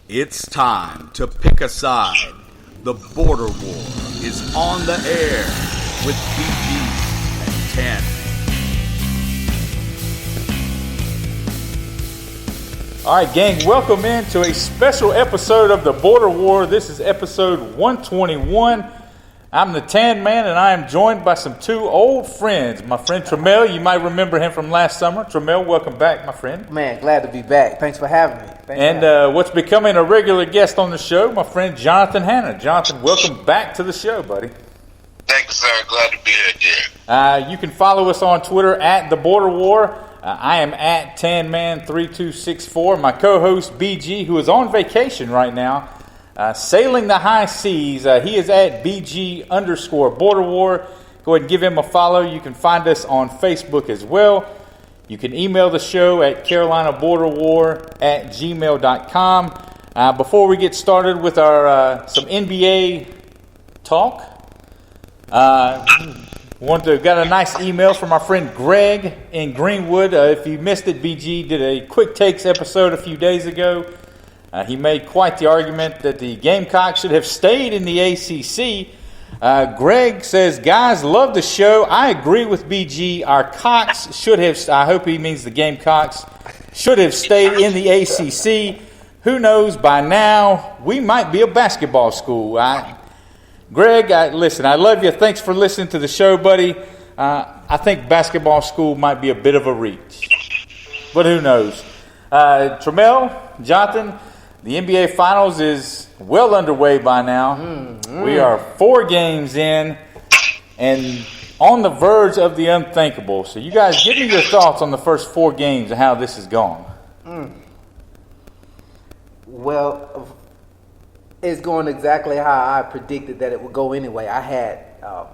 It's time to pick a side. The Border War is on the air with BG and 10. All right, gang, welcome into a special episode of the Border War. This is episode 121. I'm the TanMan, and I am joined by some two old friends. My friend Tramel, you might remember him from last summer. Tramel, welcome back, my friend. Man, glad to be back. Thanks for having me. What's becoming a regular guest on the show, my friend Jonathan Hanna. Jonathan, welcome back to the show, buddy. Thanks, sir. Glad to be here again. You can follow us on Twitter at The Border War. I am at TanMan3264. My co-host BG, who is on vacation right now, sailing the high seas. He is at BG_Border War. Go ahead and give him a follow. You can find us on Facebook as well. You can email the show at carolinaborderwar@gmail.com. Before we get started with our some NBA talk, got a nice email from our friend Greg in Greenwood. If you missed it, BG did a quick takes episode a few days ago. He made quite the argument that the Gamecocks should have stayed in the ACC. Greg says, guys, love the show. I agree with BG. Our Cocks should have, I hope he means the Gamecocks, should have stayed in the ACC. Who knows, by now, we might be a basketball school. Greg, listen, I love you. Thanks for listening to the show, buddy. I think basketball school might be a bit of a reach. But who knows? Tramel, Jonathan, the NBA Finals is well underway by now. We are 4 games in and on the verge of the unthinkable. So you guys, give me your thoughts on the first 4 games and how this has gone. Well, it's going exactly how I predicted that it would go anyway. I had, not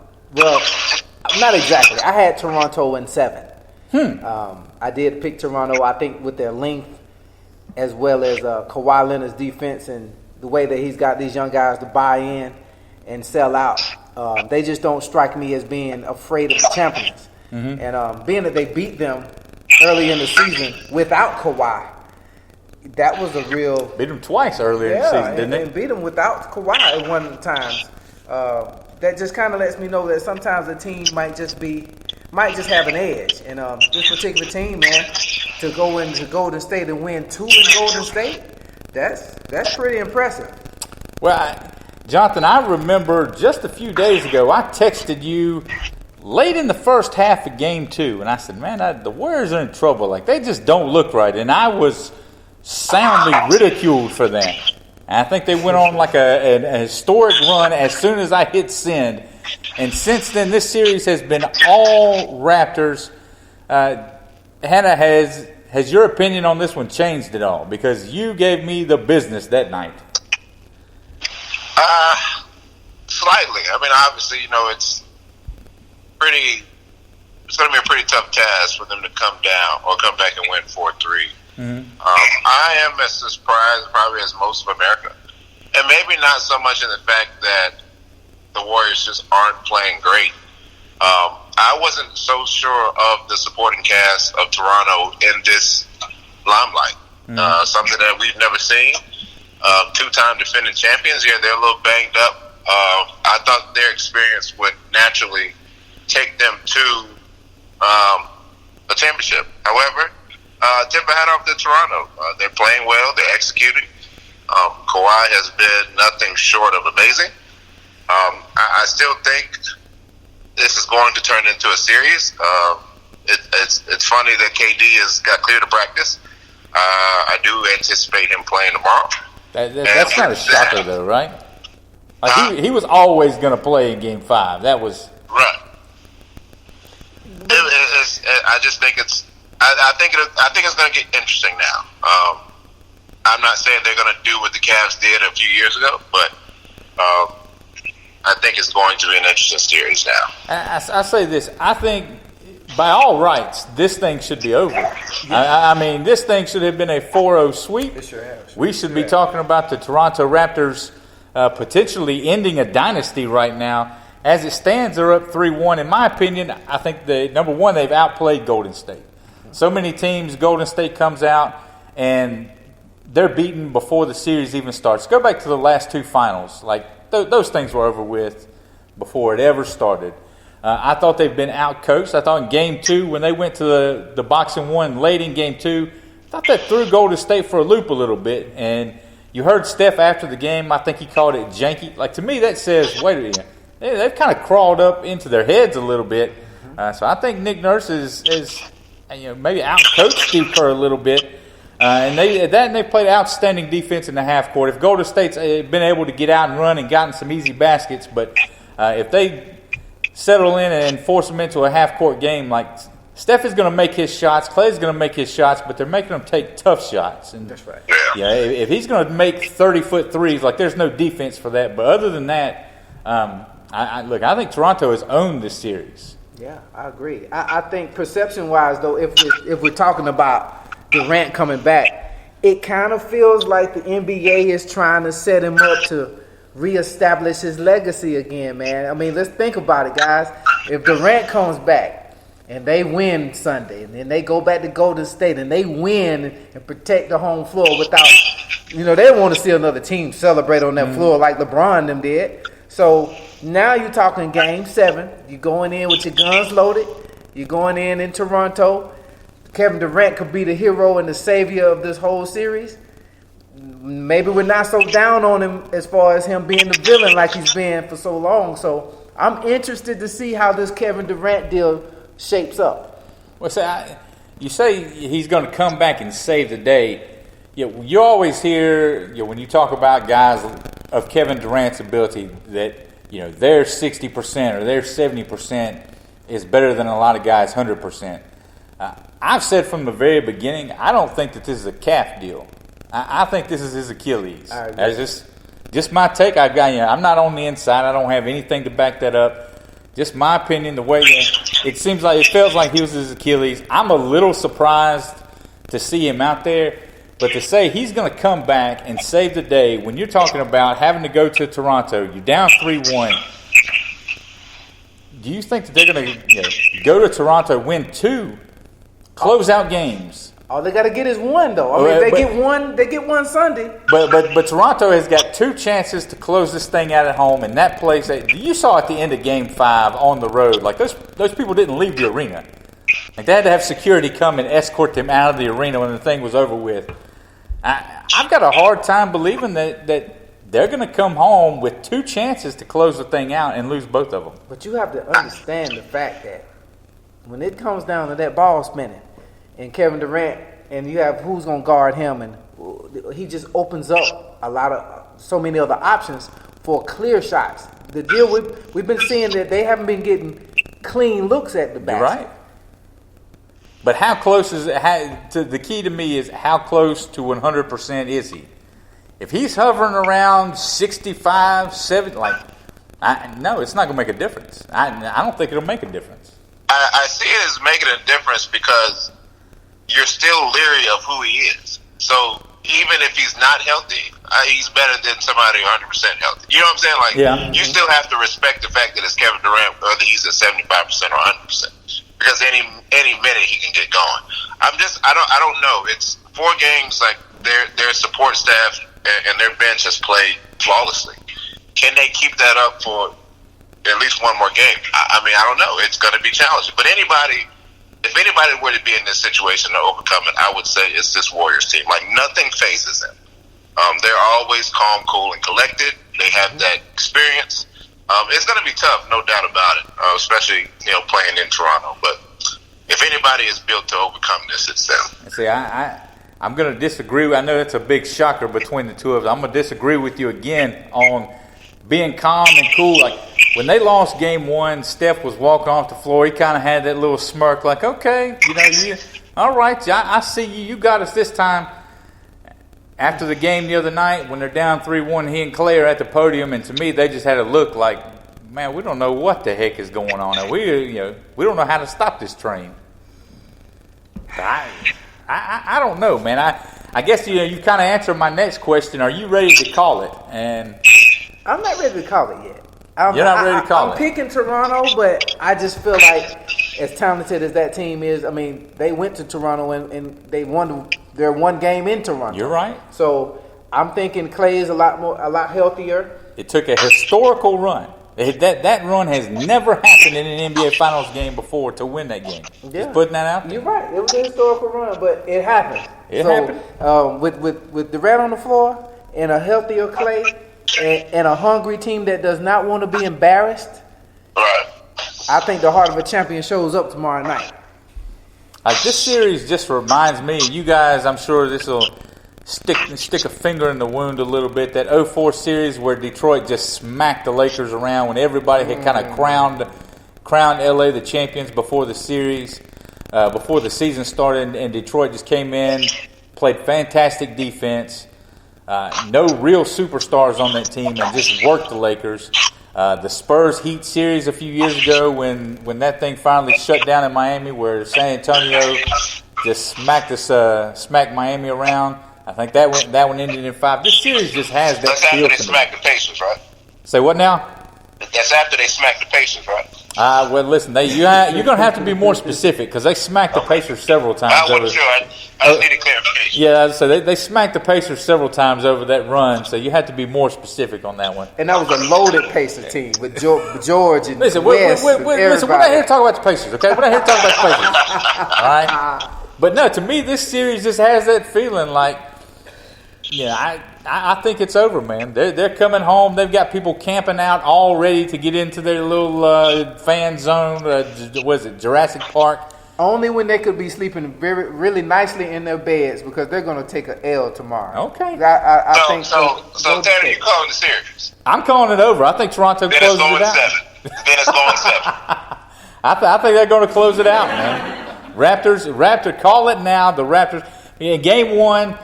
exactly. I had Toronto in 7. I did pick Toronto, I think, with their length, as well as Kawhi Leonard's defense and the way that he's got these young guys to buy in and sell out. They just don't strike me as being afraid of the champions. And being that they beat them early in the season without Kawhi, that was a real... Beat them twice earlier in the season, didn't they? And beat them without Kawhi at one of the times. That just kind of lets me know that sometimes a team might just have an edge. And this particular team, man, to go into Golden State and win 2 in Golden State, that's pretty impressive. Well, Jonathan, I remember just a few days ago, I texted you late in the first half of Game 2, and I said, man, the Warriors are in trouble. Like, they just don't look right. And I was soundly ridiculed for that. And I think they went on like a historic run as soon as I hit send. And since then, this series has been all Raptors. Hannah, has your opinion on this one changed at all? Because you gave me the business that night. Slightly. I mean, obviously, it's going to be a pretty tough task for them to come down or come back and win 4-3. I am as surprised probably as most of America. And maybe not so much in the fact that the Warriors just aren't playing great. I wasn't so sure of the supporting cast of Toronto in this limelight. Something that we've never seen. 2-time defending champions. Yeah, they're a little banged up. I thought their experience would naturally take them to a championship. However, tip my hat off to Toronto. They're playing well. They're executing. Kawhi has been nothing short of amazing. I still think this is going to turn into a series. It's funny that KD has got clear to practice. I do anticipate him playing tomorrow. That's not a shocker, though, right? Like he was always going to play in Game 5. That was right. I just think it's. I think it's going to get interesting now. I'm not saying they're going to do what the Cavs did a few years ago, but I think it's going to be an interesting series now. I say this. I think, by all rights, this thing should be over. I mean, this thing should have been a 4-0 sweep. It sure has. We should be talking about the Toronto Raptors potentially ending a dynasty right now. As it stands, they're up 3-1. In my opinion, I think, number one, they've outplayed Golden State. So many teams, Golden State comes out and they're beaten before the series even starts. Go back to the last two finals. Like, those things were over with before it ever started. I thought they've been out-coached. I thought in Game 2, when they went to the boxing one late in Game 2, I thought that threw Golden State for a loop a little bit. And you heard Steph after the game, I think he called it janky. Like, to me, that says, wait a minute, they've kind of crawled up into their heads a little bit. So I think Nick Nurse is maybe out-coached Steve Kerr a little bit. And they played outstanding defense in the half court. If Golden State's been able to get out and run and gotten some easy baskets, but if they settle in and force them into a half-court game, like Steph is going to make his shots, Clay's going to make his shots, but they're making them take tough shots. And that's right. Yeah, if he's going to make 30-foot threes, like there's no defense for that. But other than that, I think Toronto has owned this series. Yeah, I agree. I think perception-wise, though, if we're talking about Durant coming back, it kind of feels like the NBA is trying to set him up to reestablish his legacy again, man. I mean, let's think about it, guys. If Durant comes back and they win Sunday, and then they go back to Golden State and they win and protect the home floor without, they want to see another team celebrate on that floor like LeBron and them did. So now you're talking Game 7. You're going in with your guns loaded. You're going in Toronto. Kevin Durant could be the hero and the savior of this whole series. Maybe we're not so down on him as far as him being the villain like he's been for so long. So I'm interested to see how this Kevin Durant deal shapes up. Well, you say he's going to come back and save the day. You always hear when you talk about guys of Kevin Durant's ability that their 60% or their 70% is better than a lot of guys' 100%. I've said from the very beginning, I don't think that this is a calf deal. I think this is his Achilles. That's just my take. I'm not on the inside. I don't have anything to back that up. Just my opinion. The way it feels like he was his Achilles. I'm a little surprised to see him out there, but to say he's going to come back and save the day when you're talking about having to go to Toronto, you're down 3-1. Do you think that they're going to go to Toronto, win 2 closeout games? All they got to get is 1, though. I mean, they get one Sunday. But Toronto has got 2 chances to close this thing out at home, and that place you saw at the end of Game 5 on the road, like those people didn't leave the arena. Like they had to have security come and escort them out of the arena when the thing was over with. I've got a hard time believing that they're going to come home with 2 chances to close the thing out and lose both of them. But you have to understand the fact that when it comes down to that ball spinning, and Kevin Durant, and you have who's going to guard him, and he just opens up so many other options for clear shots. The deal we've been seeing that they haven't been getting clean looks at the basket. You're right. But how close is it? The key to me is how close to 100% is he? If he's hovering around 65, 70, no, it's not going to make a difference. I don't think it'll make a difference. I see it as making a difference because you're still leery of who he is. So even if he's not healthy, he's better than somebody 100% healthy. You know what I'm saying? You still have to respect the fact that it's Kevin Durant, whether he's at 75% or 100%, because any minute he can get going. I don't know. It's 4 games. Like their support staff and their bench has played flawlessly. Can they keep that up for at least one more game? I don't know. It's going to be challenging. But if anybody were to be in this situation to overcome it, I would say it's this Warriors team. Like, nothing phases them. They're always calm, cool, and collected. They have that experience. It's going to be tough, no doubt about it, especially, playing in Toronto. But if anybody is built to overcome this, it's them. See, I'm going to disagree. I know that's a big shocker between the two of them. I'm going to disagree with you again on being calm and cool. Like, when they lost Game 1, Steph was walking off the floor. He kind of had that little smirk like, okay, all right, I see you. You got us this time. After the game the other night, when they're down 3-1, he and Clay are at the podium, and to me, they just had a look like, man, we don't know what the heck is going on, and we don't know how to stop this train. I don't know, man. I guess you kind of answered my next question. Are you ready to call it? And I'm not ready to call it yet. You're not ready to call it. I'm picking Toronto, but I just feel like as talented as that team is, I mean, they went to Toronto and they won their one game in Toronto. You're right. So I'm thinking Clay is a lot healthier. It took a historical run. That run has never happened in an NBA Finals game before to win that game. Yeah. Just putting that out there. You're right. It was a historical run, but it happened. It happened. With Durant on the floor and a healthier Clay and a hungry team that does not want to be embarrassed, Right. I think the heart of a champion shows up tomorrow night. Like, this series just reminds me, you guys, I'm sure this will stick a finger in the wound a little bit. That 04 series where Detroit just smacked the Lakers around when everybody had kind of crowned LA the champions before the series, before the season started, and Detroit just came in, played fantastic defense, no real superstars on that team, and just worked the Lakers. The Spurs Heat series a few years ago when that thing finally shut down in Miami, where San Antonio just smacked Miami around. I think that one ended in 5. This series just has that That's feel after they to me. smacked the Pacers, right? Say what now? That's after they smacked the Pacers, right? Well, listen, you're going to have to be more specific because they smacked the Pacers several times. I wasn't sure. I just needed clarification. Yeah, so they smacked the Pacers several times over that run, so you have to be more specific on that one. And that was a loaded Pacer team with George and Listen, West. listen, we're not here to talk about the Pacers, okay? We're not here to talk about the Pacers, all right? But no, to me, this series just has that feeling like, I think it's over, man. They're coming home. They've got people camping out all ready to get into their little fan zone. Was it Jurassic Park? Only when they could be sleeping really nicely in their beds because they're going to take an L tomorrow. Okay. I think So Tanner, you calling the series? I'm calling it over. I think Toronto Then closes it's going it out. 7. Then it's going 7. I think they're going to close it out, man. Raptors, call it now. The Raptors. In Game 1,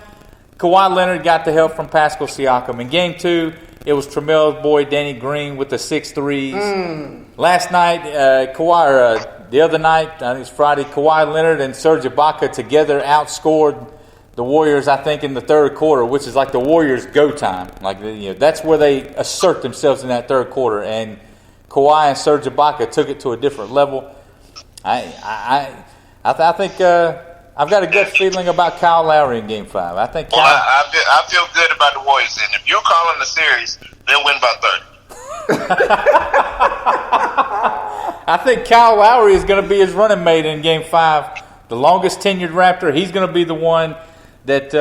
Kawhi Leonard got the help from Pascal Siakam. In Game 2, it was Tramel's boy Danny Green with the 6 threes. Last night, the other night, I think it's Friday, Kawhi Leonard and Serge Ibaka together outscored the Warriors, I think, in the third quarter, which is like the Warriors' go time. Like, that's where they assert themselves in that third quarter. And Kawhi and Serge Ibaka took it to a different level. I think I've got a good feeling about Kyle Lowry in Game 5. I think Well, I feel good about the Warriors. And if you're calling the series, they'll win by 30. I think Kyle Lowry is going to be his running mate in Game 5. The longest tenured Raptor. He's going to be the one that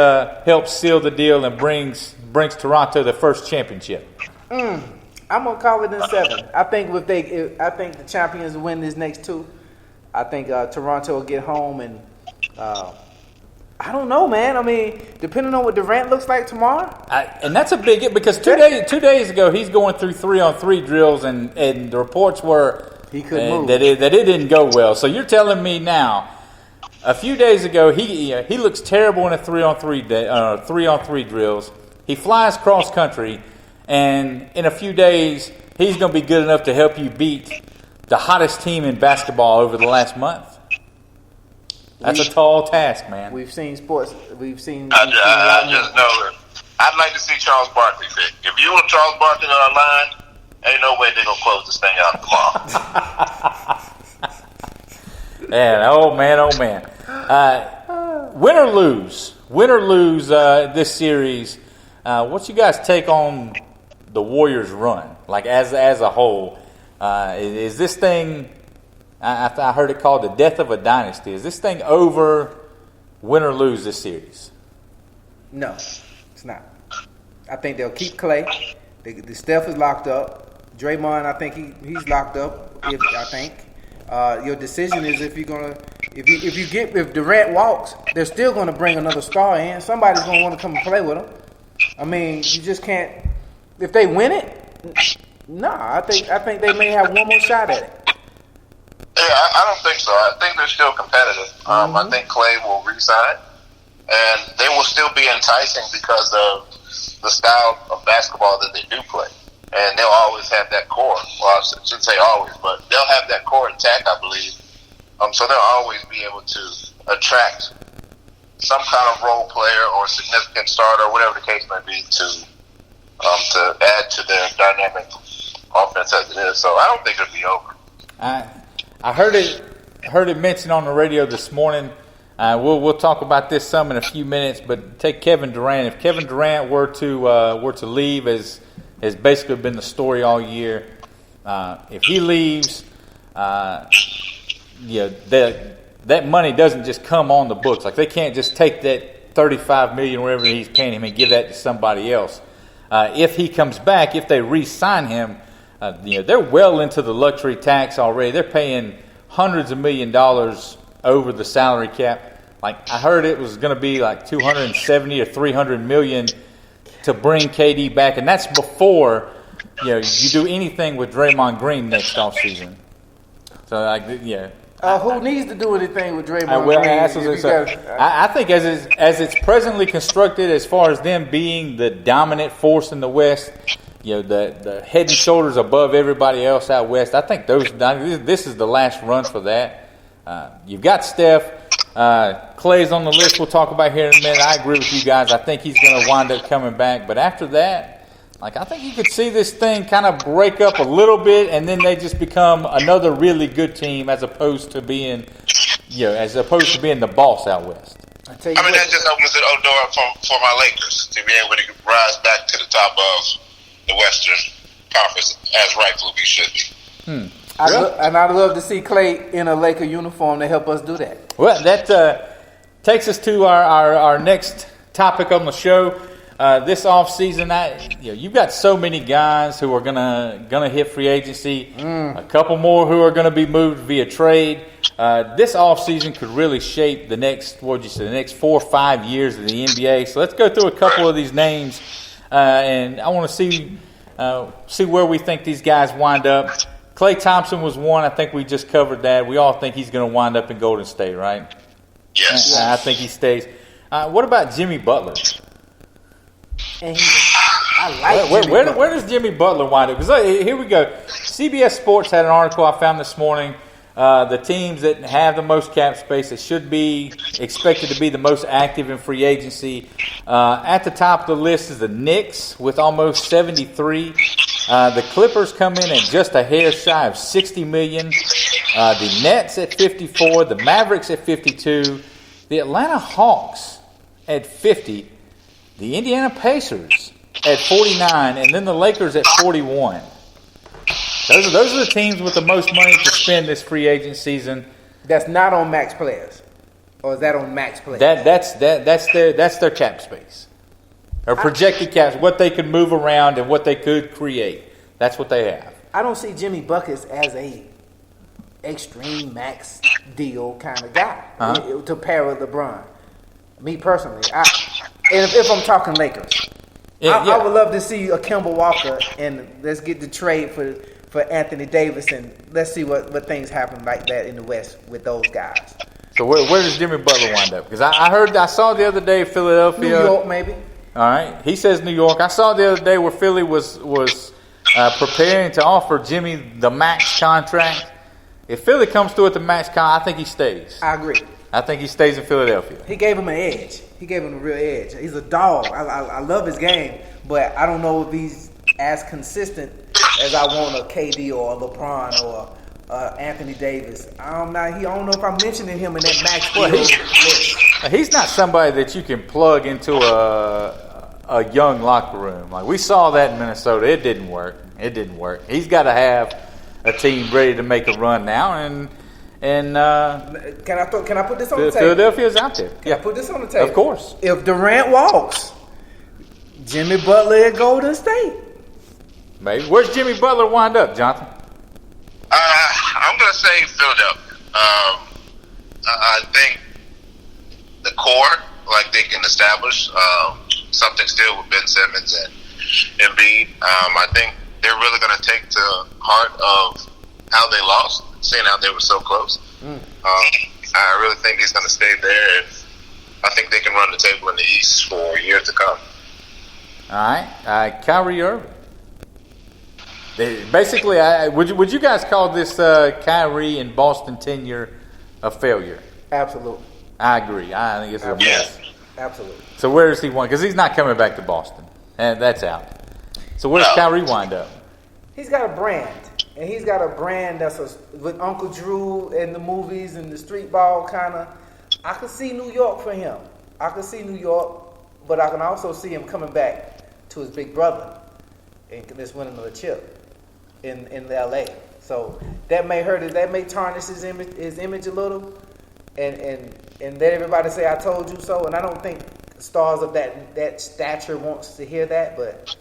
helps seal the deal and brings Toronto the first championship. I'm gonna call it in 7. I think I think the champions will win these next 2. I think Toronto will get home and I don't know, man. I mean, depending on what Durant looks like tomorrow. And that's a big because 2 days ago he's going through 3-on-3 drills and the reports were he couldn't move. that it didn't go well. So you're telling me now. A few days ago, he looks terrible in a 3-on-3 drills. He flies cross country, and in a few days, he's going to be good enough to help you beat the hottest team in basketball over the last month. That's a tall task, man. We've seen sports. We've seen. I just know that. I'd like to see Charles Barkley fit. If you and Charles Barkley on our line, ain't no way they're going to close this thing out tomorrow. Man, oh man. Win or lose this series. What's you guys take on the Warriors' run? Like as a whole, is this thing? I heard it called the death of a dynasty. Is this thing over? Win or lose this series? No, it's not. I think they'll keep Clay. The Steph is locked up. Draymond, I think he's locked up. Your decision is if Durant walks, they're still going to bring another star in. Somebody's going to want to come and play with him. I mean, you just can't. If they win it, I think they may have one more shot at it. Yeah, I don't think so. I think they're still competitive. I think Clay will resign, and they will still be enticing because of the style of basketball that they do play. And they'll always have that core. Well, I shouldn't say always, but they'll have that core intact, I believe. So they'll always be able to attract some kind of role player or significant starter or whatever the case may be to add to their dynamic offense as it is. So I don't think it'll be over. I heard it heard it mentioned on the radio this morning. We'll talk about this some in a few minutes, but take Kevin Durant. If Kevin Durant were to leave, as has basically been the story all year, if he leaves, that money doesn't just come on the books. Like, they can't just take that $35 million, wherever he's paying him, and give that to somebody else. If he comes back, if they re-sign him, they're well into the luxury tax already. They're paying hundreds of $1 million over the salary cap. Like, I heard it was going to be like 270 or 300 million to bring KD back, and that's before you do anything with Draymond Green next offseason. So, who needs to do anything with Draymond Green? I think as it's presently constructed, as far as them being the dominant force in the West, the head and shoulders above everybody else out West, I think this is the last run for that. You've got Steph. Clay's on the list we'll talk about here in a minute. I agree with you guys. I think he's going to wind up coming back. But after that, I think you could see this thing kind of break up a little bit, and then they just become another really good team as opposed to being the boss out West. That just opens the door for my Lakers to be able to rise back to the top of the Western Conference as rightfully we should be. I'd love to see Clay in a Laker uniform to help us do that. Well, that takes us to our next topic on the show. This offseason, you've got so many guys who are gonna hit free agency. A couple more who are going to be moved via trade. This offseason could really shape the next 4 or 5 years of the NBA. So let's go through a couple of these names, and I want to see where we think these guys wind up. Klay Thompson was one. I think we just covered that. We all think he's going to wind up in Golden State, right? Yes. I think he stays. What about Jimmy Butler? Where does Jimmy Butler wind up? Because here we go. CBS Sports had an article I found this morning. The teams that have the most cap space, that should be expected to be the most active in free agency. At the top of the list is the Knicks with almost 73. The Clippers come in at just a hair shy of $60 million. The Nets at 54. The Mavericks at 52. The Atlanta Hawks at 50. The Indiana Pacers at 49. And then the Lakers at 41. Those are the teams with the most money to spend this free agent season. That's not on max players, or is that on max players? That's their cap space, or projected caps, what they could move around and what they could create. That's what they have. I don't see Jimmy Buckets as a extreme max deal kind of guy to pair with LeBron. Me personally, if I'm talking Lakers, I would love to see a Kemba Walker, and let's get the trade for Anthony Davis, and let's see what things happen like that in the West with those guys. So where does Jimmy Butler wind up? Because I saw the other day Philadelphia, New York maybe. All right, he says New York. I saw the other day where Philly was preparing to offer Jimmy the max contract. If Philly comes through with the max contract, I think he stays. I agree. I think he stays in Philadelphia. He gave him an edge. He gave him a real edge. He's a dog. I love his game, but I don't know if he's as consistent as I want a KD or a LeBron or Anthony Davis. I don't know if I'm mentioning him in that max deal list. He's not somebody that you can plug into a young locker room. Like, we saw that in Minnesota. It didn't work. He's got to have a team ready to make a run now, and can I put this on the table? Philadelphia's out there. Can I put this on the table? Of course. If Durant walks, Jimmy Butler at Golden State. Maybe. Where's Jimmy Butler wind up, Jonathan? I'm going to say Philadelphia. I think the core, like they can establish something still with Ben Simmons and Embiid. I think they're really going to take to heart of how they lost, seeing how they were so close. I really think he's going to stay there, and I think they can run the table in the East for years to come. All right. Kyrie Irving. Basically, would you guys call this Kyrie and Boston tenure a failure? Absolutely. I agree. I think it's a mess. Absolutely. So where does he wind? Because he's not coming back to Boston, and that's out. So where does Kyrie wind up? He's got a brand, and he's got a brand with Uncle Drew in the movies and the street ball kind of. I could see New York for him. I could see New York, but I can also see him coming back to his big brother and just winning another chip in L.A. So that may hurt it. That may tarnish his image a little, and let everybody say I told you so. And I don't think stars of that stature wants to hear that, but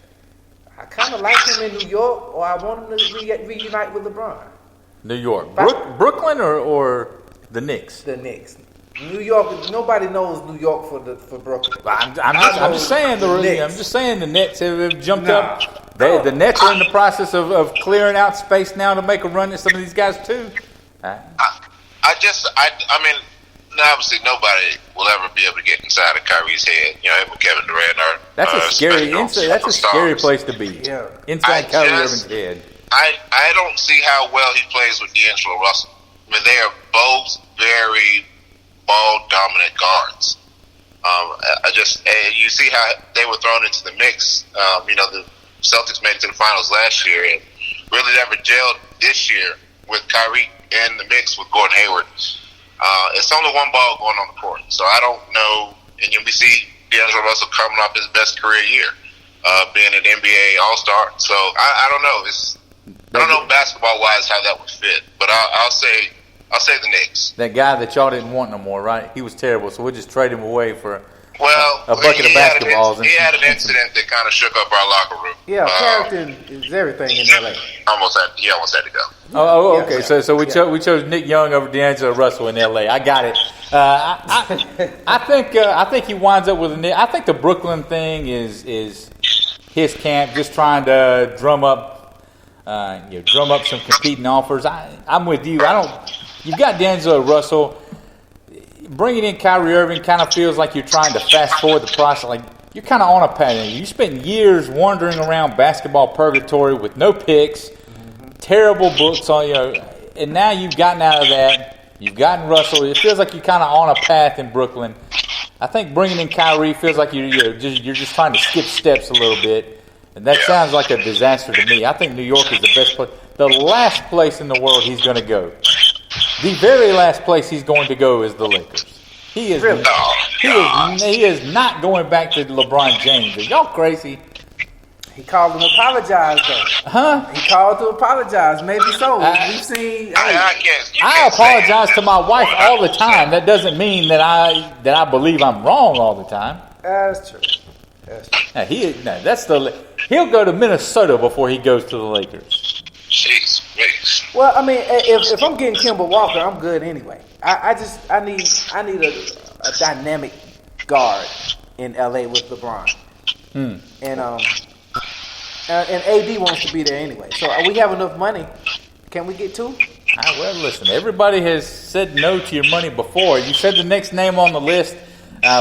I kind of like him in New York, or I want him to reunite with LeBron. New York, Brooklyn, or the Knicks. The Knicks. New York. Nobody knows New York for Brooklyn. I'm just saying the Nets have jumped up. The Nets are in the process of clearing out space now to make a run at some of these guys too. I mean, obviously nobody will ever be able to get inside of Kyrie's head. You know, him and Kevin Durant are. That's a scary place to be. Yeah. Inside Kyrie Irving's head. I don't see how well he plays with D'Angelo Russell. I mean, they are both very ball dominant guards. You see how they were thrown into the mix. The Celtics made it to the finals last year and really never gelled this year with Kyrie in the mix with Gordon Hayward. It's only one ball going on the court, so I don't know. And we see D'Angelo Russell coming off his best career year, being an NBA All-Star. So I don't know. I don't know basketball wise how that would fit, but I'll say the Knicks. That guy that y'all didn't want no more, right? He was terrible, so we'll just trade him away for a bucket of basketballs. He had an incident that kind of shook up our locker room. Yeah, character is everything in LA. He almost had to go. Oh, okay. Yeah. So we chose Nick Young over D'Angelo Russell in LA. I got it. I think he winds up with a Nick. I think the Brooklyn thing is his camp just trying to drum up some competing offers. I'm with you. You've got D'Angelo Russell. Bringing in Kyrie Irving kind of feels like you're trying to fast forward the process. Like you're kind of on a pattern. You spent years wandering around basketball purgatory with no picks, terrible books on and now you've gotten out of that. You've gotten Russell. It feels like you're kind of on a path in Brooklyn. I think bringing in Kyrie feels like you're just trying to skip steps a little bit, and that sounds like a disaster to me. I think New York is the best place, the last place in the world he's going to go. The very last place he's going to go is the Lakers. He is not going back to LeBron James. Are y'all crazy? He called him to apologize, though. Huh? He called to apologize. Maybe so. We've seen. I apologize to my wife all the time. That doesn't mean that I believe I'm wrong all the time. That's true. He'll go to Minnesota before he goes to the Lakers. Jeez. Well, I mean, if I'm getting Kemba Walker, I'm good anyway. I need a dynamic guard in LA with LeBron, and AD wants to be there anyway. So we have enough money. Can we get two? Well, listen. Everybody has said no to your money before. You said the next name on the list.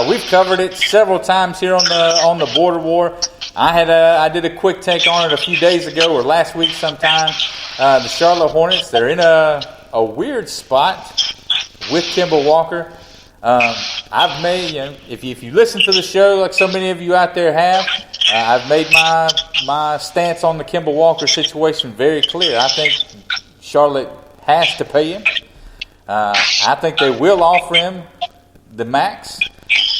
We've covered it several times here on the Border War. I did a quick take on it a few days ago or last week sometime. The Charlotte Hornets, they're in a weird spot with Kemba Walker. I've made, if you listen to the show like so many of you out there have, I've made my stance on the Kemba Walker situation very clear. I think Charlotte has to pay him. I think they will offer him the max.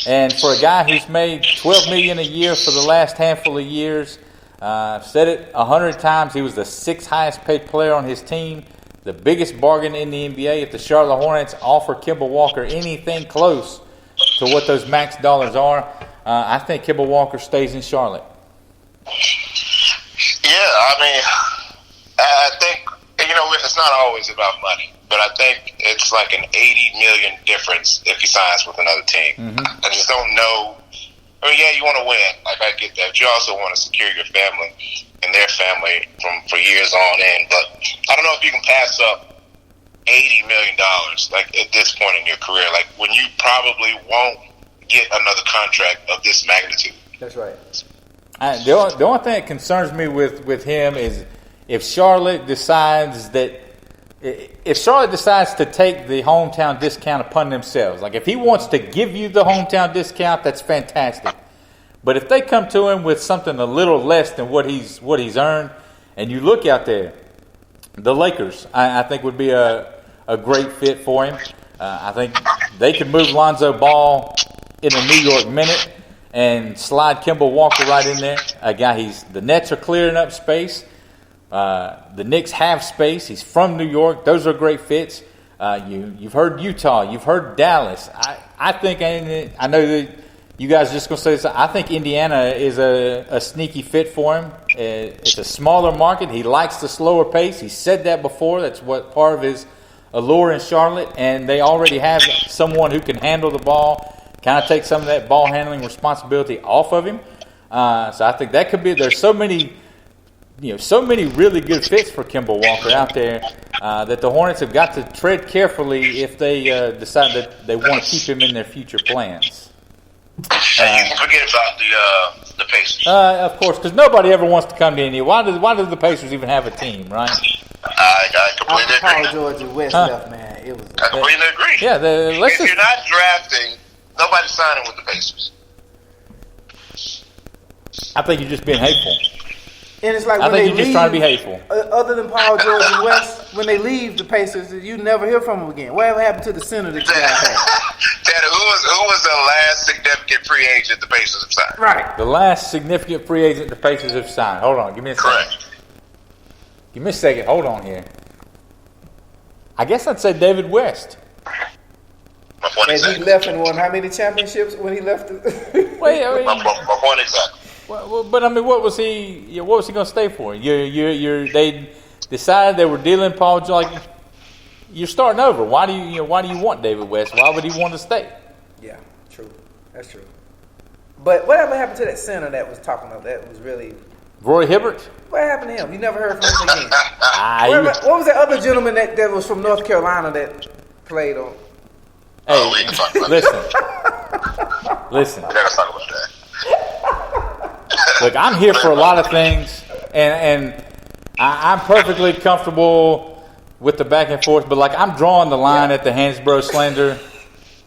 And for a guy who's made $12 million a year for the last handful of years, I've said it 100 times, he was the 6th highest paid player on his team, the biggest bargain in the NBA. If the Charlotte Hornets offer Kemba Walker anything close to what those max dollars are, I think Kemba Walker stays in Charlotte. Yeah, I mean, I think, it's not always about money. But I think it's like an $80 million difference if he signs with another team. Mm-hmm. I just don't know. I mean, you want to win. Like, I get that. But you also want to secure your family and their family for years on end. But I don't know if you can pass up $80 million, like, at this point in your career. Like, when you probably won't get another contract of this magnitude. That's right. The only thing that concerns me with him is if Charlotte decides to take the hometown discount upon themselves, like if he wants to give you the hometown discount, that's fantastic. But if they come to him with something a little less than what he's earned, and you look out there, The Lakers, I think, would be a great fit for him. I think they could move Lonzo Ball in a New York minute and slide Kemba Walker right in there. A guy, the Nets are clearing up space. The Knicks have space. He's from New York. Those are great fits. You've heard Utah. You've heard Dallas. I think, I know that you guys are just going to say this, I think Indiana is a sneaky fit for him. It's a smaller market. He likes the slower pace. He said that before. That's what part of his allure in Charlotte. And they already have someone who can handle the ball, kind of take some of that ball handling responsibility off of him. So I think that could be. There's so many really good fits for Kemba Walker out there that the Hornets have got to tread carefully if they decide that they want to keep him in their future plans. And you can forget about the Pacers. Of course, because nobody ever wants to come to India. Why do the Pacers even have a team, right? I completely Paul agree. George and West left, man. It was. I completely agree. Yeah, if you're not drafting, nobody's signing with the Pacers. I think you're just being hateful. And it's like I when think they you're just leave, trying to be hateful. Other than Paul George and West, when they leave the Pacers, you never hear from them again. Whatever happened to the center that you guys had? Tanner, who was the last significant free agent the Pacers have signed? Right. The last significant free agent the Pacers have signed. Hold on, give me a second. Correct. Give me a second. Hold on here. I guess I'd say David West. My point And he exactly. left and won how many championships when he left? Wait, I mean, My point exactly. well, but I mean, what was he going to stay for? They decided they were dealing Paul George. Like, you're starting over. Why do you want David West? Why would he want to stay? Yeah, true. That's true. But whatever happened to that center that was talking of that was really. Roy Hibbert? What happened to him? You never heard from him again. What What was that other gentleman that was from North Carolina that played on? Hey, we can talk about listen. We're not gonna talk about that. Look, I'm here for a lot of things, and I'm perfectly comfortable with the back and forth. But like, I'm drawing the line at the Hansbrough slander.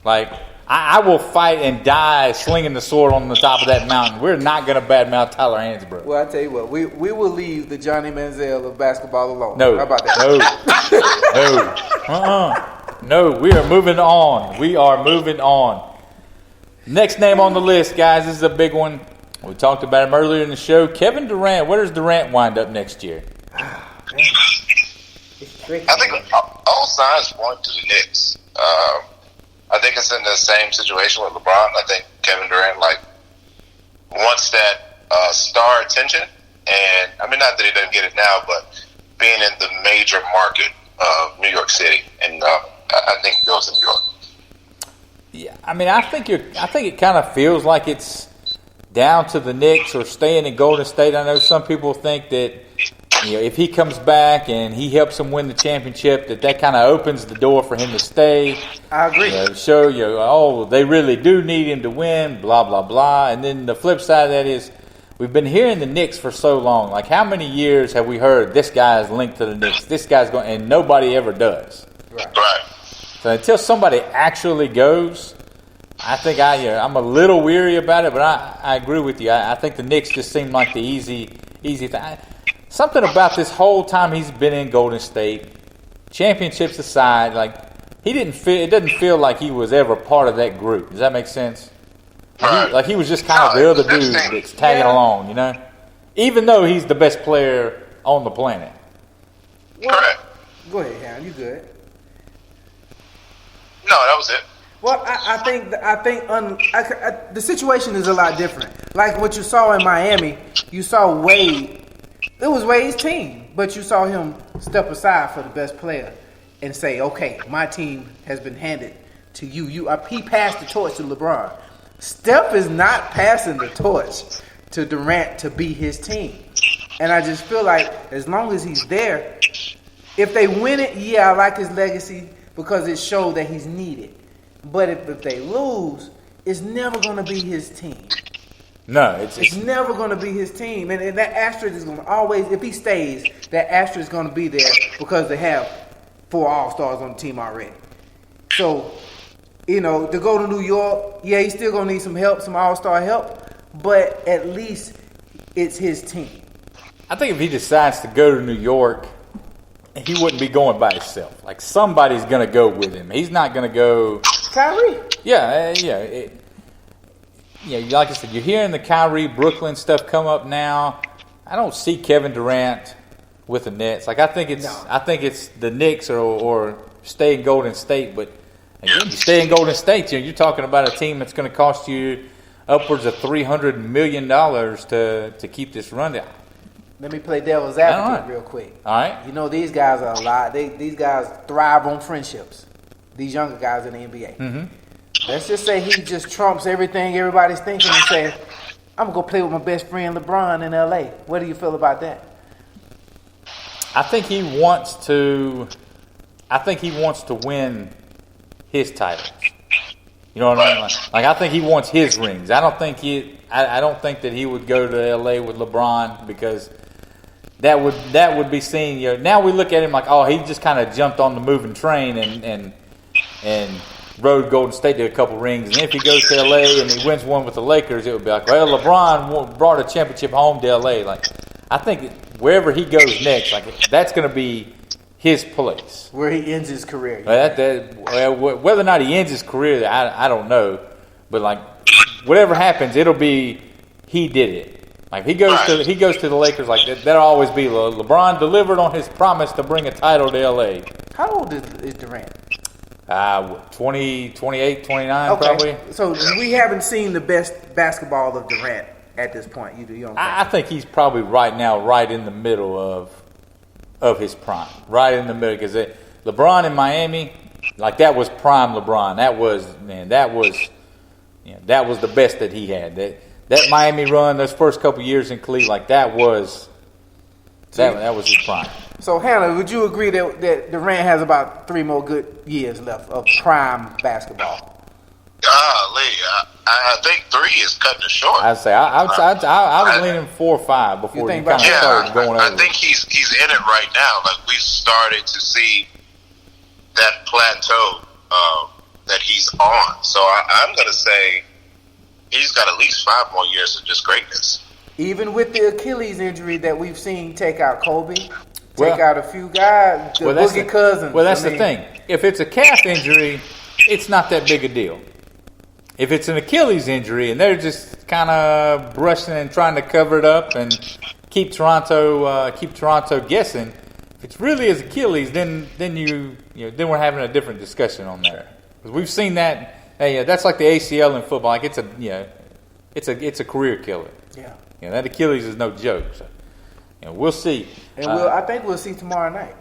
Like, I will fight and die slinging the sword on the top of that mountain. We're not going to badmouth Tyler Hansbrough. Well, I tell you what, we will leave the Johnny Manziel of basketball alone. No. How about that? No. No, we are moving on. We are moving on. Next name on the list, guys. This is a big one. We talked about him earlier in the show. Kevin Durant. Where does Durant wind up next year? It's tricky. I think all signs point to the Knicks. I think it's in the same situation with LeBron. I think Kevin Durant wants that star attention, and I mean, not that he doesn't get it now, but being in the major market of New York City, and I think he goes to New York. Yeah, I mean, I think it kind of feels like it's down to the Knicks or staying in Golden State. I know some people think that if he comes back and he helps them win the championship, that kind of opens the door for him to stay. I agree. Show you, they really do need him to win, blah, blah, blah. And then the flip side of that is we've been hearing the Knicks for so long. Like, how many years have we heard this guy is linked to the Knicks? This guy's going, and nobody ever does. Right. So until somebody actually goes, I think I'm a little weary about it, but I agree with you. I think the Knicks just seem like the easy thing. Something about this whole time he's been in Golden State, championships aside, like it doesn't feel like he was ever part of that group. Does that make sense? Right. He was just kind of the other dude that's tagging along, even though he's the best player on the planet. Correct. Go ahead, Ham. You good? No, that was it. Well, I think the situation is a lot different. Like what you saw in Miami, you saw Wade. It was Wade's team, but you saw him step aside for the best player and say, "Okay, my team has been handed to you." He passed the torch to LeBron. Steph is not passing the torch to Durant to be his team, and I just feel like as long as he's there, if they win it, I like his legacy because it showed that he's needed. But if they lose, it's never going to be his team. No, it's never going to be his team. And that asterisk is going to always, if he stays, that asterisk is going to be there because they have 4 All-Stars on the team already. So, to go to New York, he's still going to need some help, some All-Star help, but at least it's his team. I think if he decides to go to New York, he wouldn't be going by himself. Like, somebody's going to go with him. He's not going to go. Kyrie. Yeah. Like I said, you're hearing the Kyrie, Brooklyn stuff come up now. I don't see Kevin Durant with the Nets. Like, I think it's the Knicks or stay in Golden State. But again, you stay in Golden State, you're talking about a team that's going to cost you upwards of $300 million to keep this run down. Let me play devil's advocate real quick. All right. You know, these guys are a lot. These guys thrive on friendships. These younger guys in the NBA. Mm-hmm. Let's just say he just trumps everything everybody's thinking and say, I'm going to go play with my best friend LeBron in L.A. What do you feel about that? I think he wants to win his titles. You know what I mean? Like I think he wants his rings. I don't think that he would go to L.A. with LeBron because that would be seen. You know, now we look at him like, oh, he just kind of jumped on the moving train and rode Golden State to a couple rings. And if he goes to L.A. and he wins one with the Lakers, it would be like, well, LeBron brought a championship home to L.A. Like, I think wherever he goes next, like that's going to be his place. Where he ends his career. Whether or not he ends his career, I don't know. But like, whatever happens, it'll be he did it. Like he goes to the Lakers, like that'll always be LeBron delivered on his promise to bring a title to LA. How old is Durant? 28, 29 probably. So we haven't seen the best basketball of Durant at this point. You don't think? I think he's probably right now right in the middle of his prime. Right in the middle, because LeBron in Miami, like that was prime LeBron. That was the best that he had. That Miami run, those first couple years in Cleveland, like that was his prime. So, Hannah, would you agree that Durant has about 3 more good years left of prime basketball? I think 3 is cutting it short. I'd say I was leaning 4 or 5 before he kind of started going over. I think he's in it right now. Like we started to see that plateau that he's on. So I'm going to say he's got at least 5 more years of just greatness. Even with the Achilles injury that we've seen take out Kobe, take out a few guys, Boogie Cousins. Well, that's the thing. If it's a calf injury, it's not that big a deal. If it's an Achilles injury and they're just kind of brushing and trying to cover it up and keep Toronto guessing, if it's really his Achilles, then we're having a different discussion on that. Because we've seen that. Hey, that's like the ACL in football. Like it's a career killer. Yeah. That Achilles is no joke. So, we'll see. And I think we'll see tomorrow night.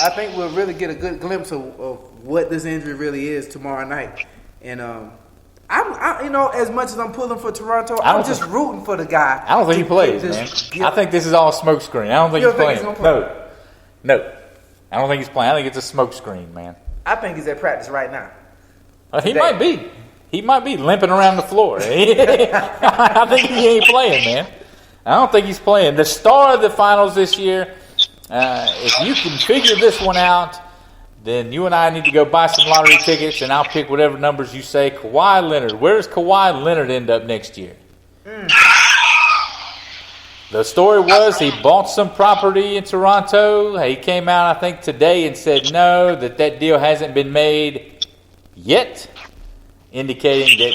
I think we'll really get a good glimpse of what this injury really is tomorrow night. And I'm as much as I'm pulling for Toronto, I'm just rooting for the guy. I don't think he plays, man. I think this is all smoke screen. I don't think he's playing. No. I don't think he's playing. I think it's a smoke screen, man. I think he's at practice right now. He might be. He might be limping around the floor. I think he ain't playing, man. I don't think he's playing. The star of the finals this year, if you can figure this one out, then you and I need to go buy some lottery tickets, and I'll pick whatever numbers you say. Kawhi Leonard. Where does Kawhi Leonard end up next year? The story was he bought some property in Toronto. He came out, I think, today and said no, that deal hasn't been made yet, indicating that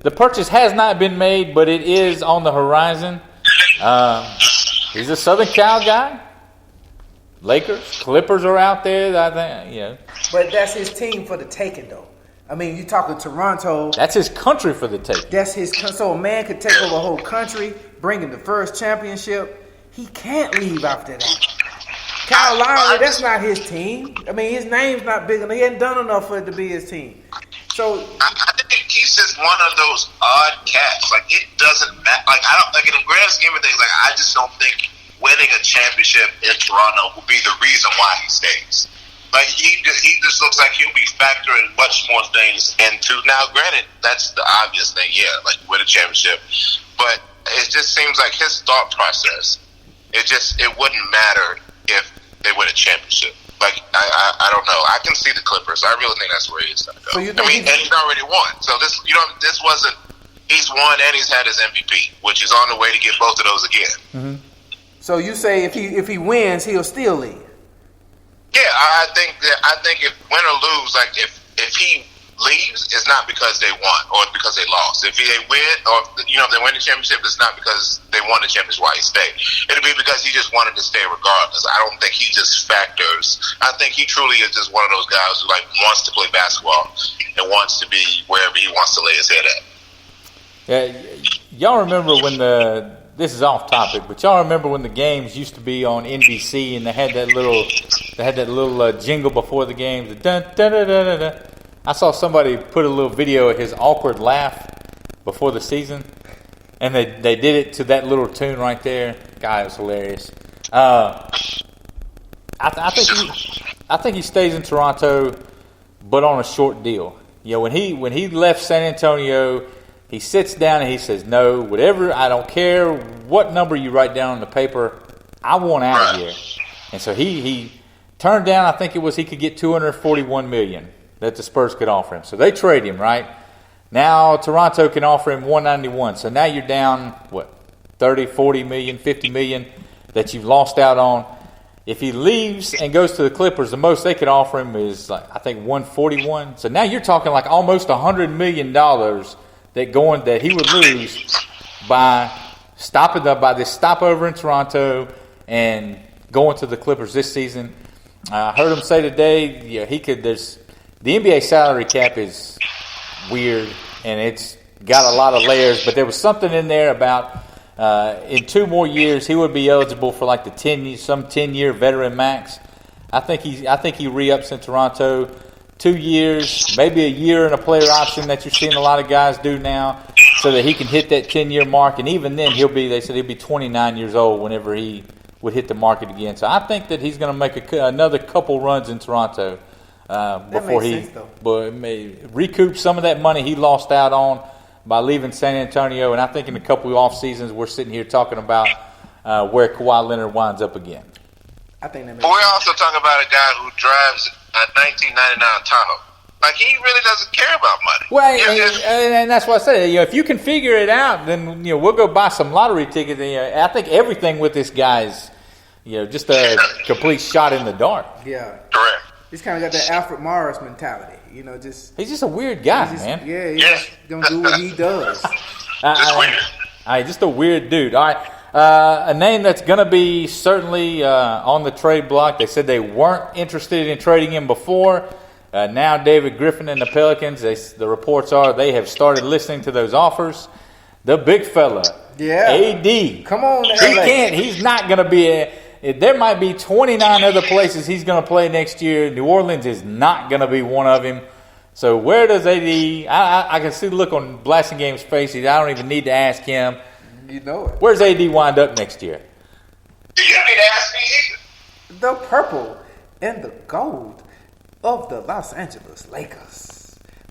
the purchase has not been made, but it is on the horizon. He's a Southern Cal guy. Lakers, Clippers are out there. I think, But that's his team for the taking, though. I mean, you talking Toronto. That's his country for the taking. That's his. So a man could take over a whole country, bring him the first championship. He can't leave after that. Kyle Lowry, that's not his team. I mean, his name's not big enough. He hadn't done enough for it to be his team. So I think he's just one of those odd cats. Like it doesn't matter. Like I don't like in the grand scheme of things. Like I just don't think winning a championship in Toronto will be the reason why he stays. Like he just looks like he'll be factoring much more things into. Now, granted, that's the obvious thing. Yeah, like win a championship, but it just seems like his thought process. It wouldn't matter if they win a championship. Like I don't know. I can see the Clippers. I really think that's where he's going to go. So you think and he's already won. So this wasn't. He's won and he's had his MVP, which is on the way to get both of those again. Mm-hmm. So you say if he wins, he'll still leave? Yeah, I think if win or lose, like if he leaves, it's not because they won or because they lost. If they win, or if they win the championship, it's not because they won the championship why he stayed. It'll be because he just wanted to stay regardless. I don't think he just factors. I think he truly is just one of those guys who wants to play basketball and wants to be wherever he wants to lay his head at. Yeah, y'all remember when this is off topic, but y'all remember when the games used to be on NBC and they had that little jingle before the games. Dun, dun, dun, dun, dun, dun. I saw somebody put a little video of his awkward laugh before the season, and they did it to that little tune right there. God, it was hilarious. I think he stays in Toronto, but on a short deal. When he left San Antonio, he sits down and he says, "No, whatever. I don't care what number you write down on the paper. I want out of here." And so he turned down. I think it was he could get $241 million. That the Spurs could offer him. So they trade him, right? Now Toronto can offer him $191. So now you're down, 30, 40 million, 50 million that you've lost out on. If he leaves and goes to the Clippers, the most they could offer him is, I think, $141. So now you're talking almost $100 million that he would lose by this stopover in Toronto and going to the Clippers this season. I heard him say today, the NBA salary cap is weird, and it's got a lot of layers, but there was something in there about in 2 more years he would be eligible for the 10-year veteran max. I think he re-ups in Toronto 2 years, maybe a year in a player option that you're seeing a lot of guys do now, so that he can hit that 10-year mark, and even then they said he'll be 29 years old whenever he would hit the market again. So I think that he's going to make another couple runs in Toronto. Before may recoup some of that money he lost out on by leaving San Antonio. And I think in a couple of off seasons, we're sitting here talking about where Kawhi Leonard winds up again. I think that makes But we're sense. also talking about a guy who drives a 1999 Tahoe. He really doesn't care about money. Well, and that's what I said. If you can figure it out, then we'll go buy some lottery tickets. I think everything with this guy is just a complete shot in the dark. Yeah. Correct. He's kind of got that Alfred Morris mentality, he's just a weird guy, man. Yeah, he's just gonna do what he does. Just weird. All right, just a weird dude. All right, a name that's going to be certainly on the trade block. They said they weren't interested in trading him before. Now David Griffin and the Pelicans, the reports are they have started listening to those offers. The big fella, AD. Come on, He's not going to be there might be 29 other places he's going to play next year. New Orleans is not going to be one of them. So where does AD... I can see the look on Blasting Game's face. I don't even need to ask him. You know it. Where's AD wind up next year? You don't need to ask me either. The purple and the gold of the Los Angeles Lakers.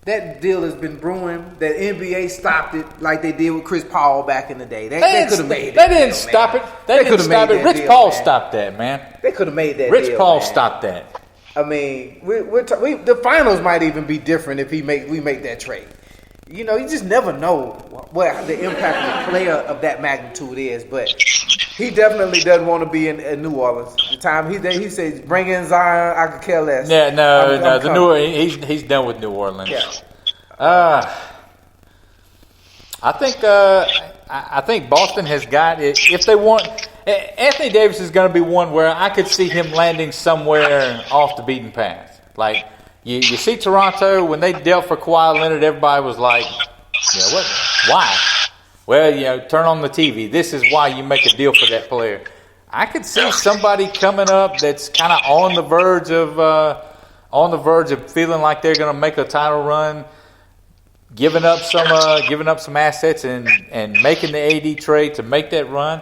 That deal has been brewing. That NBA stopped it like they did with Chris Paul back in the day. They could have made it. They didn't stop it. They didn't stop it. Rich Paul stopped that, man. They could have made that. Rich Paul stopped that. I mean, the finals might even be different if we make that trade. You just never know what the impact of a player of that magnitude is. But he definitely doesn't want to be in New Orleans. The time he says bring in Zion, I could care less. Yeah, he's done with New Orleans. Yeah. I think Boston has got it. If they want, Anthony Davis is going to be one where I could see him landing somewhere off the beaten path. You see Toronto, when they dealt for Kawhi Leonard, everybody was like, what? Why? Well, turn on the TV. This is why you make a deal for that player. I could see somebody coming up that's kind of on the verge of feeling like they're going to make a title run, giving up some assets and making the AD trade to make that run.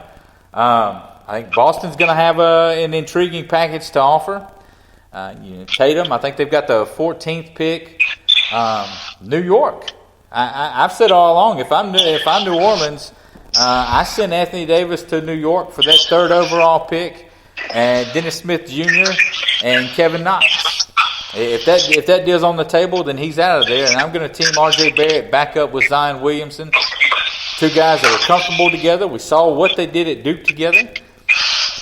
I think Boston's going to have an intriguing package to offer. Tatum, I think they've got the 14th pick. New York, I've said all along, if I'm New Orleans, I send Anthony Davis to New York for that 3rd overall pick, and Dennis Smith Jr. and Kevin Knox. If that deal's on the table, then he's out of there, and I'm going to team R.J. Barrett back up with Zion Williamson. 2 guys that are comfortable together. We saw what they did at Duke together.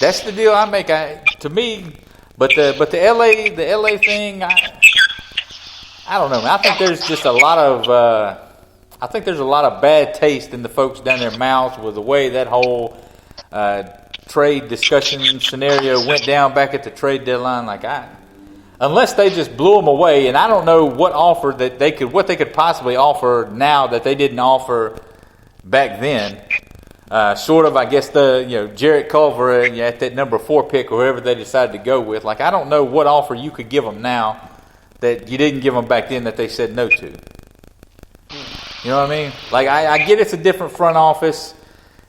That's the deal I make. To me, but the LA thing, I don't know, man. I think there's just a lot of bad taste in the folks down their mouths with the way that whole trade discussion scenario went down back at the trade deadline. Unless they just blew them away, and I don't know what they could possibly offer now that they didn't offer back then. Sort of, I guess Jarrett Culver at that number 4 pick or whoever they decided to go with. I don't know what offer you could give them now that you didn't give them back then that they said no to. You know what I mean? I get it's a different front office.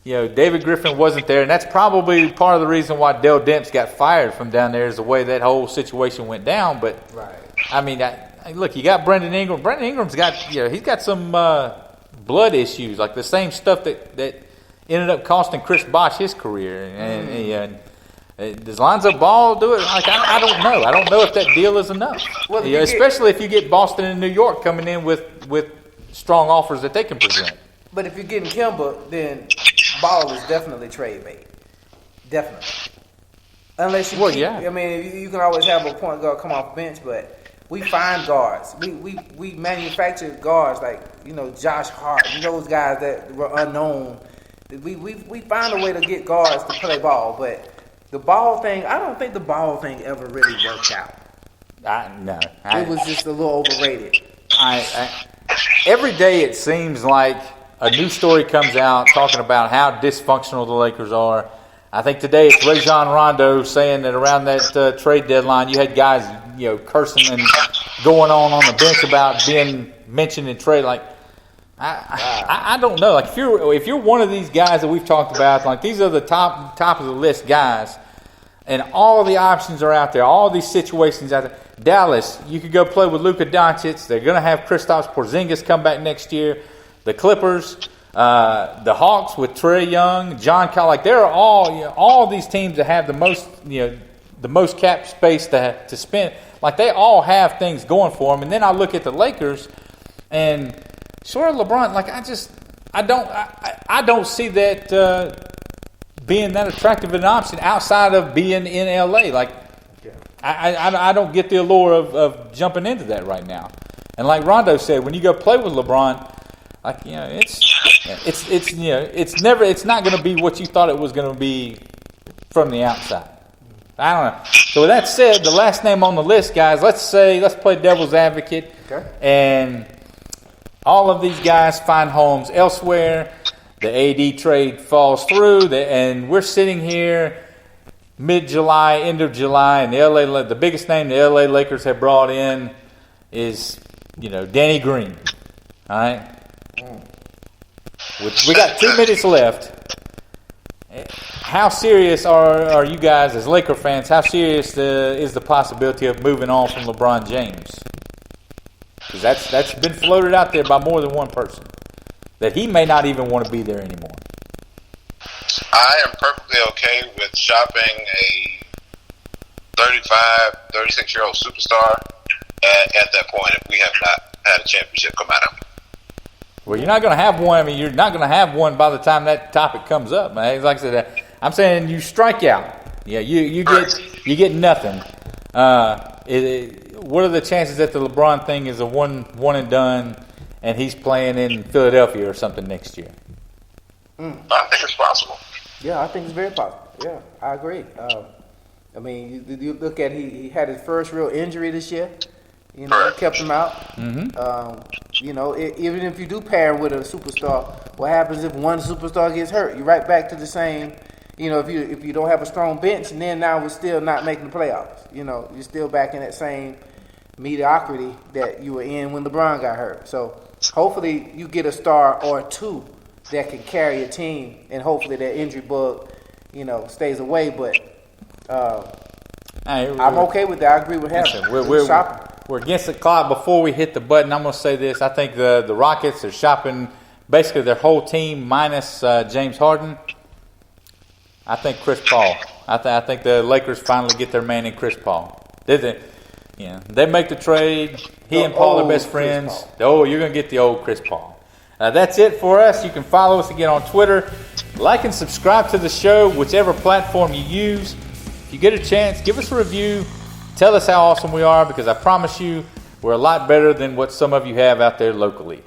David Griffin wasn't there, and that's probably part of the reason why Dell Demps got fired from down there is the way that whole situation went down. But right. I mean, look, you got Brandon Ingram. Brandon Ingram's got he's got some blood issues, like the same stuff that ended up costing Chris Bosh his career. And does Lonzo Ball do it? I don't know. I don't know if that deal is enough. Well, especially if you get Boston and New York coming in with strong offers that they can present. But if you're getting Kemba, then Ball is definitely trade bait. Definitely. Unless you I mean, you can always have a point guard come off the bench, but we find guards. We manufacture guards like, Josh Hart. Those guys that were unknown. We find a way to get guards to play ball, but the ball thing, I don't think the ball thing ever really worked out. No. It was just a little overrated. Every day it seems like a new story comes out talking about how dysfunctional the Lakers are. I think today it's Rajon Rondo saying that around that trade deadline you had guys, cursing and going on the bench about being mentioned in trade. I don't know. If you're one of these guys that we've talked about, these are the top of the list guys, and all the options are out there, all these situations out there. Dallas, you could go play with Luka Doncic. They're going to have Kristaps Porzingis come back next year. The Clippers, the Hawks with Trae Young, John Collins. There are all these teams that have the most cap space to spend. They all have things going for them. And then I look at the Lakers, and sort of LeBron. I don't see that being that attractive an option outside of being in LA. I don't get the allure of jumping into that right now. And like Rondo said, when you go play with LeBron, it's not going to be what you thought it was going to be from the outside. I don't know. So with that said, the last name on the list, guys, let's play devil's advocate, and all of these guys find homes elsewhere. The AD trade falls through, and we're sitting here mid-July, end of July, and the biggest name the LA Lakers have brought in is, Danny Green. All right? We got 2 minutes left. How serious are you guys as Laker fans? How serious is the possibility of moving on from LeBron James? Because that's been floated out there by more than one person, that he may not even want to be there anymore. I am perfectly okay with shopping a 35, 36-year-old superstar at that point if we have not had a championship come out of him. Well, you're not going to have one. I mean, you're not going to have one by the time that topic comes up, man. Like I said, I'm saying you strike out. Yeah, you get nothing. What are the chances that the LeBron thing is a one and done, and he's playing in Philadelphia or something next year? I think it's possible. Yeah, I think it's very possible. Yeah, I agree. I mean, you look at he had his first real injury this year. Kept him out. Mm-hmm. Even if you do pair with a superstar, what happens if one superstar gets hurt? You're right back to the same. If you don't have a strong bench, and then now we're still not making the playoffs. You're still back in that same mediocrity that you were in when LeBron got hurt. So hopefully you get a star or two that can carry a team, and hopefully that injury bug, stays away. But I'm okay with that. I agree with him. We're against the clock. Before we hit the button, I'm going to say this. I think the Rockets are shopping basically their whole team minus James Harden. I think Chris Paul. I think the Lakers finally get their man in Chris Paul. They make the trade. He and Paul are best friends. Oh, you're going to get the old Chris Paul. That's it for us. You can follow us again on Twitter Like and subscribe to the show, whichever platform you use. If you get a chance, give us a review. Tell us how awesome we are, because I promise you we're a lot better than what some of you have out there locally.